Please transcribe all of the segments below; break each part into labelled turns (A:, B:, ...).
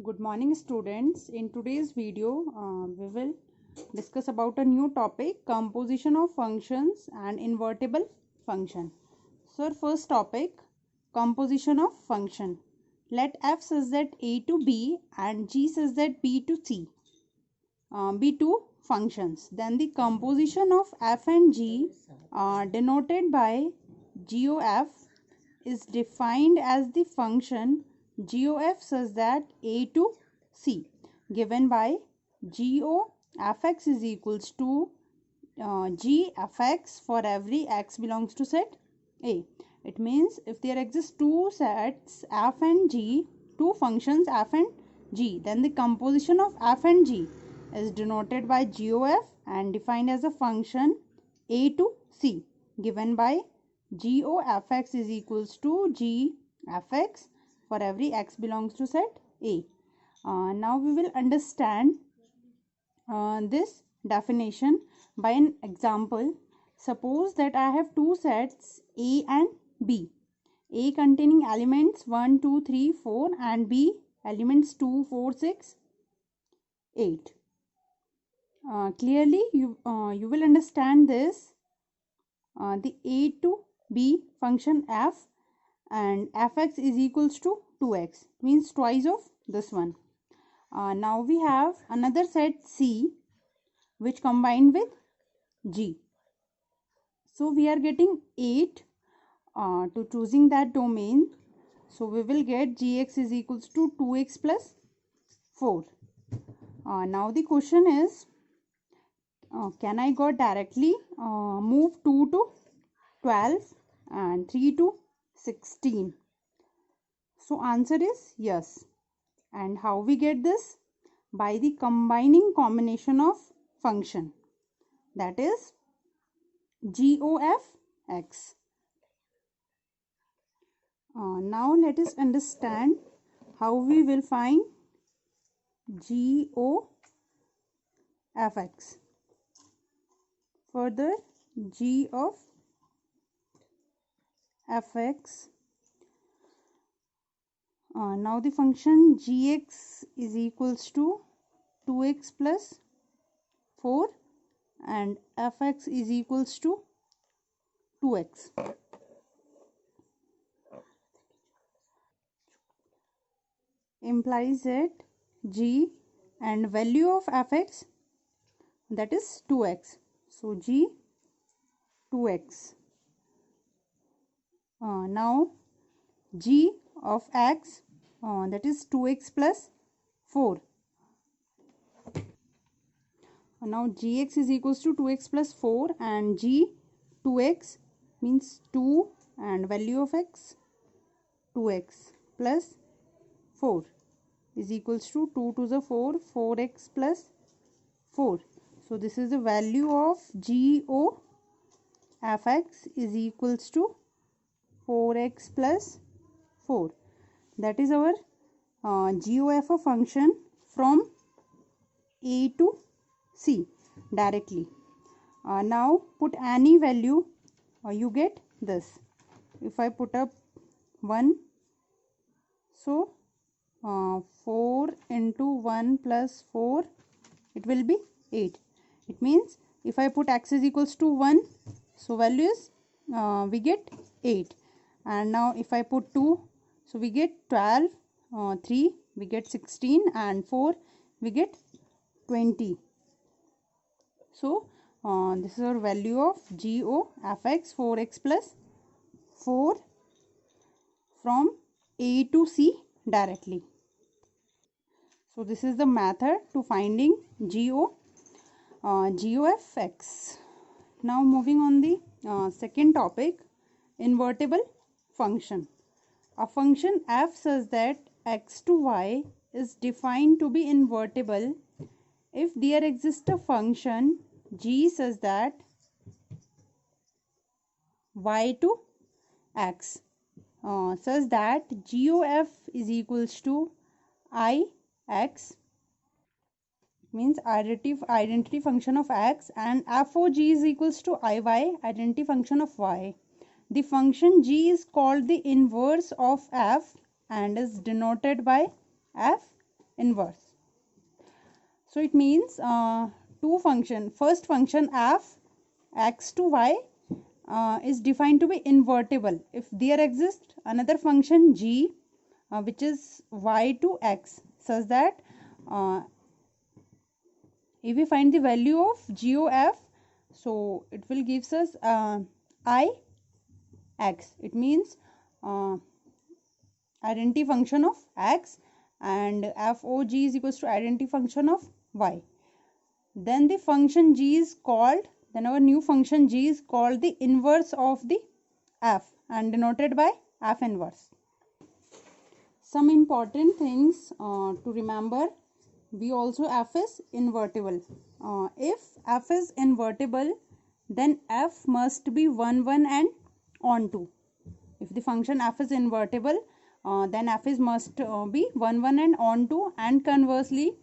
A: Good morning students. In today's video we will discuss about a new topic, composition of functions and invertible function. So our first topic, composition of function. Let f such that a to b and g such that b to c be two functions. Then the composition of f and g denoted by GOF is defined as the function GOF such that a to c given by GO fx is equals to g fx for every x belongs to set A. It means if there exist two sets f and g, two functions f and g, then the composition of f and g is denoted by GOF and defined as a function a to c given by GO fx is equals to g fx for every x belongs to set A. Now we will understand this definition by an example. Suppose that I have two sets A and B. A containing elements 1, 2, 3, 4 and B elements 2, 4, 6, 8. Clearly you will understand this. The A to B function f and fx is equals to 2x, means twice of this one. Now we have another set C which combined with G. So we are getting 8 to choosing that domain. So we will get Gx is equals to 2x plus 4. Now the question is, can I go directly move 2 to 12 and 3 to 16? So answer is yes. And how we get this? By the combining combination of function, that is GOFX. Now let us understand how we will find GOFX. Further, G of fx. Now the function gx is equals to 2x plus 4 and fx is equals to 2x. Implies that g and value of fx, that is 2x. So g 2x. Now g of x, that is 2x plus 4. Now gx is equals to 2x plus 4 and g 2x means 2 and value of x 2x plus 4 is equals to 2 to the 4, 4x plus 4. So this is the value of GO fx is equals to 4x plus 4. That is our GOF function from A to C directly. Now put any value, you get this. If I put up 1, so 4 into 1 plus 4, it will be 8. It means if I put x is equals to 1, so value is we get 8. And now if I put 2, so we get 12, 3 we get 16 and 4 we get 20. So this is our value of GO fx 4x plus 4 from A to C directly. So this is the method to finding GOFX. Now moving on the second topic, invertible function. A function f such that x to y is defined to be invertible if there exists a function g such that y to x such that GOF is equals to ix, means identity function of x, and f of g is equals to iy, identity function of y. The function g is called the inverse of f and is denoted by f inverse. So it means first function f x to y is defined to be invertible if there exists another function g which is y to x, such that if we find the value of g of f, so it will gives us I x. It means identity function of x, and f o g is equals to identity function of y. Then the function g is called, then our new function g is called the inverse of the f and denoted by f inverse. Some important things to remember. We also f is invertible. If f is invertible, then f must be 1 1 and onto. If the function f is invertible, then f is must be 1 1 and onto, and conversely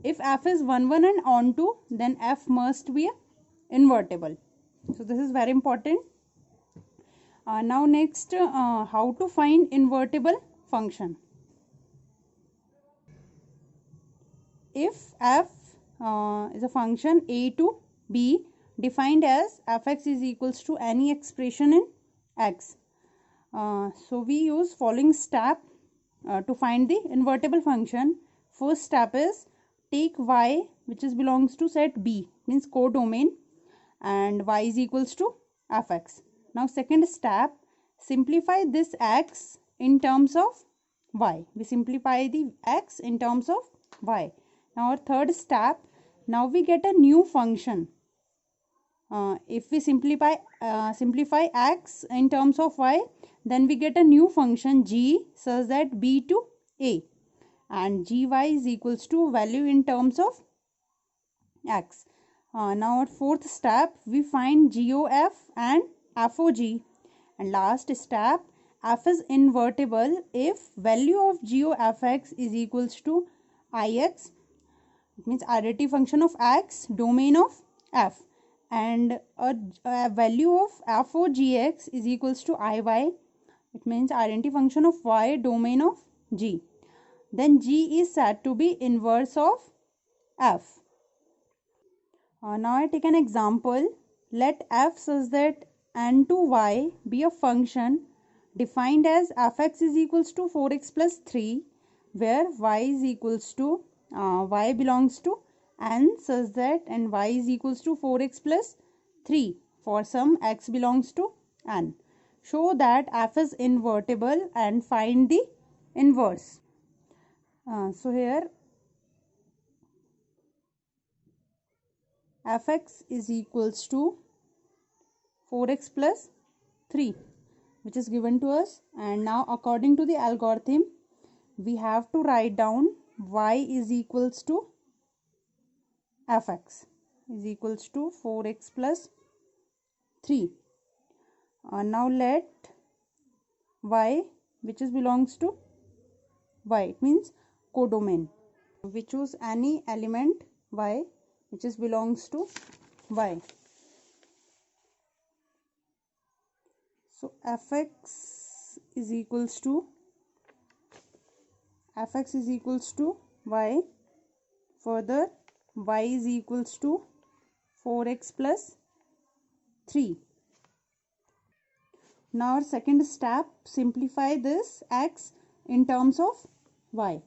A: if f is 1 1 and onto, then f must be invertible. So this is very important. Now next, how to find invertible function. If f is a function a to b defined as fx is equals to any expression in x, so we use following step to find the invertible function. First step is take y which is belongs to set b, means codomain, and y is equals to fx. Now second step, simplify this x in terms of y. We simplify the x in terms of y. Now our third step, now we get a new function. If we simplify x in terms of y, then we get a new function g such that b to a, and gy is equals to value in terms of x. Now at fourth step, we find g o f and f o g, and last step, f is invertible if value of g o f x is equals to ix. It means identity function of x, domain of f, and a value of f o g x is equals to iy. It means identity function of y, domain of g. Then g is said to be inverse of f. Now I take an example. Let f such that n to y be a function defined as fx is equals to 4x plus 3, where y is equals to y belongs to n such that and y is equals to 4x plus 3 for some x belongs to n. Show that f is invertible and find the inverse. So here fx is equals to 4x plus 3, which is given to us, and now according to the algorithm we have to write down y is equals to fx is equals to 4x plus 3. Now let y which is belongs to y, it means codomain. We choose any element y which is belongs to y. So fx is equals to y. Further, y is equals to 4x plus 3. Now our second step, simplify this x in terms of y.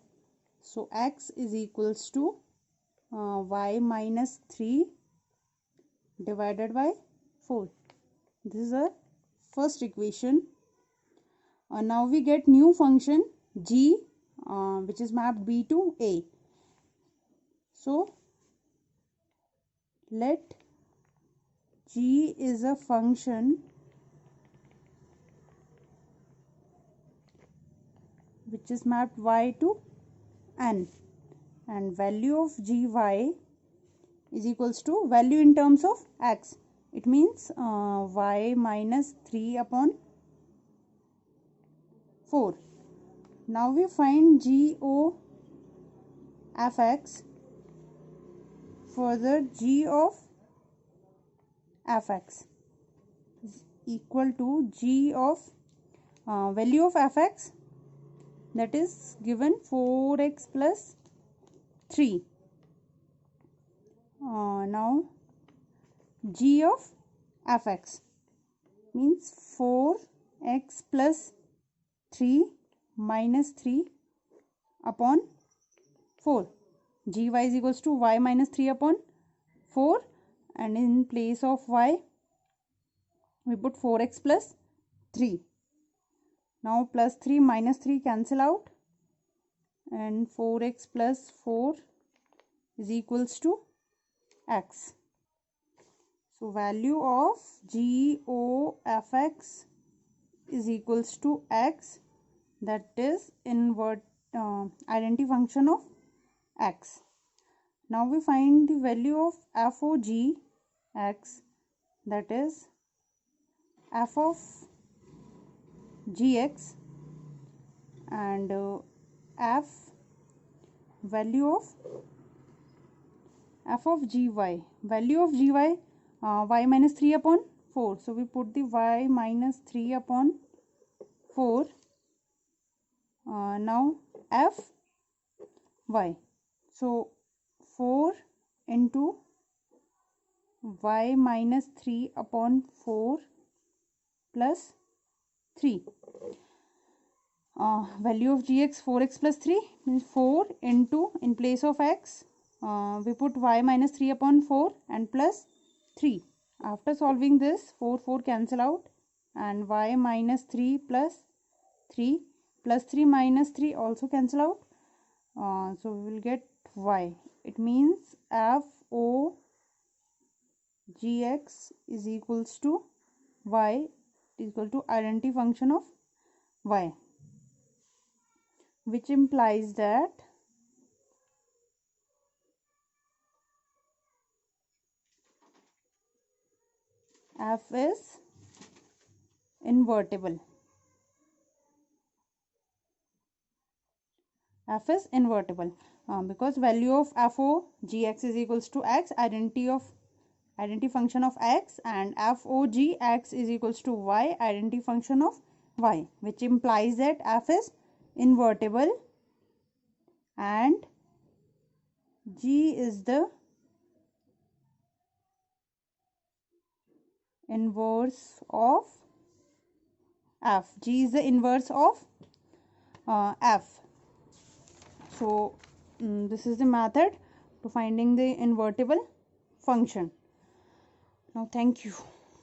A: So x is equals to y minus 3 divided by 4. This is our first equation. Now we get new function g which is mapped b to a. So let g is a function which is mapped y to n, and value of gy is equals to value in terms of x. It means y minus 3 upon 4. Now we find g o f x. Further, g of f x is equal to g of value of f x, that is given 4x plus 3. Now g of fx means 4x plus 3 minus 3 upon 4. gy is equals to y minus 3 upon 4, and in place of y we put 4x plus 3. Now plus 3 minus 3 cancel out, and 4x plus 4 is equals to x. So value of g o f x is equals to x, that is identity function of x. Now we find the value of f o g x, that is f of gx, and f value of f of gy, value of gy, y minus 3 upon 4. So we put the y minus 3 upon 4. Now f y, so 4 into y minus 3 upon 4 plus 3. Value of gx 4x plus 3 means 4 into, in place of x we put y minus 3 upon 4 and plus 3. After solving this, 4 cancel out, and y minus 3 plus 3 plus 3 minus 3 also cancel out. So we will get y. It means f o gx is equals to y, is equal to identity function of y, which implies that f is invertible. F is invertible because value of f o gx is equals to x, identity function of x, and f o g x is equals to y, identity function of y, which implies that f is invertible and g is the inverse of f. G is the inverse of f. So this is the method to finding the invertible function. Now thank you.